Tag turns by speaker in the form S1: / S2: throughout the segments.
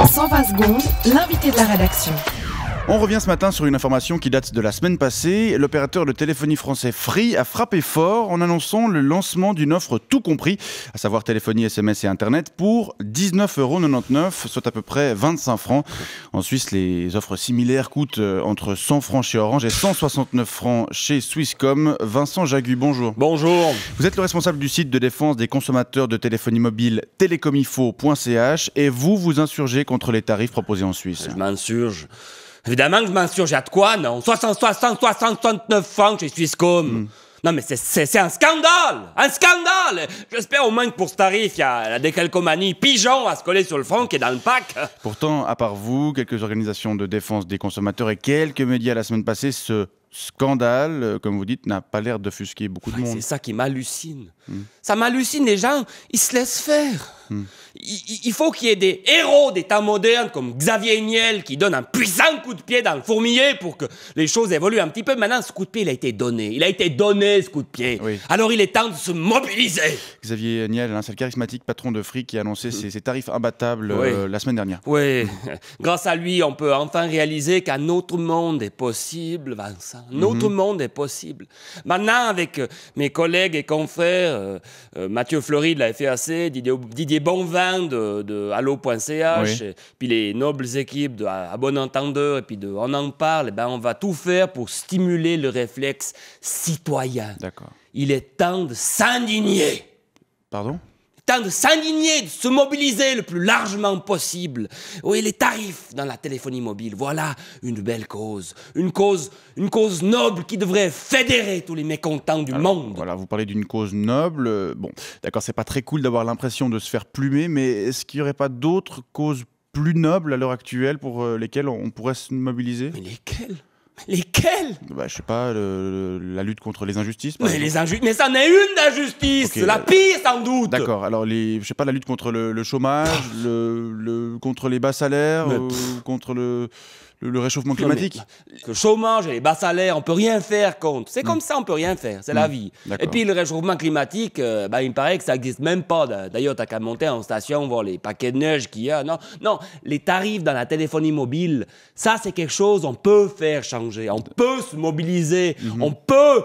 S1: 120 secondes, l'invité de la rédaction.
S2: On revient ce matin sur une information qui date de la semaine passée. L'opérateur de téléphonie français Free a frappé fort en annonçant le lancement d'une offre tout compris, à savoir téléphonie, SMS et Internet, pour 19,99 €, soit à peu près 25 francs. En Suisse, les offres similaires coûtent entre 100 francs chez Orange et 169 francs chez Swisscom. Vincent Jagu, bonjour.
S3: Bonjour.
S2: Vous êtes le responsable du site de défense des consommateurs de téléphonie mobile télécomifo.ch et vous vous insurgez contre les tarifs proposés en Suisse.
S3: Je m'insurge. Évidemment que je m'insurge. À de quoi, non? 69 francs chez Swisscom. Non, mais c'est un scandale! Un scandale! J'espère au moins que pour ce tarif, il y a la décalcomanie pigeon à se coller sur le front qui est dans le pack.
S2: Pourtant, à part vous, quelques organisations de défense des consommateurs et quelques médias la semaine passée, ce scandale, comme vous dites, n'a pas l'air d'offusquer beaucoup de monde.
S3: C'est ça qui m'hallucine. Ça m'hallucine, les gens, ils se laissent faire. Il faut qu'il y ait des héros des temps modernes comme Xavier Niel qui donne un puissant coup de pied dans le fourmilier pour que les choses évoluent un petit peu. Maintenant, ce coup de pied, il a été donné. Il a été donné, ce coup de pied.
S2: Oui.
S3: Alors, il est temps de se mobiliser.
S2: Xavier Niel, c'est le charismatique patron de Free qui a annoncé ses tarifs imbattables la semaine dernière.
S3: Oui, grâce à lui, on peut enfin réaliser qu'un autre monde est possible, Vincent. Un autre monde est possible. Maintenant, avec mes collègues et confrères, Mathieu Fleury de la FAC, Didier Bonvin de Allo.ch, puis les nobles équipes de À Bon Entendeur, et puis de On en parle, on va tout faire pour stimuler le réflexe citoyen.
S2: D'accord.
S3: Il est temps de s'indigner.
S2: Pardon ?
S3: Temps de s'indigner, de se mobiliser le plus largement possible. Oui, les tarifs dans la téléphonie mobile, voilà une belle cause. Une cause noble qui devrait fédérer tous les mécontents du monde.
S2: Voilà, vous parlez d'une cause noble. Bon, d'accord, c'est pas très cool d'avoir l'impression de se faire plumer, mais est-ce qu'il n'y aurait pas d'autres causes plus nobles à l'heure actuelle pour lesquelles on pourrait se mobiliser ?
S3: Mais lesquelles ? Lesquelles ?
S2: Je sais pas, la lutte contre les injustices.
S3: Mais ça en est une d'injustice,
S2: Okay.
S3: la pire sans doute.
S2: D'accord, alors je sais pas, la lutte contre le chômage, contre les bas salaires, contre le réchauffement climatique.
S3: Le chômage et les bas salaires, on peut rien faire contre. C'est comme ça, on peut rien faire, c'est la vie. Et puis le réchauffement climatique, il me paraît que ça n'existe même pas. D'ailleurs, t'as qu'à monter en station, voir les paquets de neige qu'il y a. Non, les tarifs dans la téléphonie mobile, ça c'est quelque chose on peut faire changer. On peut se mobiliser, on peut...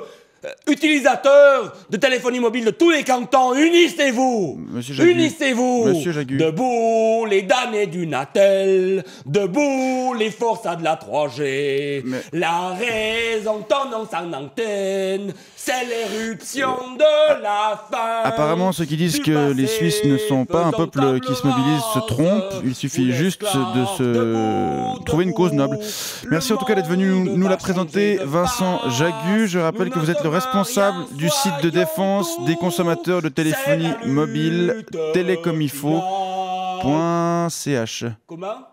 S3: utilisateurs de téléphonie mobile de tous les cantons, unissez-vous!
S2: Monsieur Jagu.
S3: Unissez-vous!
S2: Monsieur Jagu.
S3: Debout les damnés du Natel, debout les forçats de la 3G. La raison tendance en antenne, c'est l'éruption de la faim.
S2: Apparemment, ceux qui disent que les Suisses ne sont pas un peuple qui se mobilise se trompent. Il suffit juste de se trouver une cause noble. Merci en tout cas d'être venu nous la présenter, Vincent Jagu. Je rappelle que vous êtes le responsable du site de défense des consommateurs de téléphonie mobile télécomifo.ch.
S3: Comment ?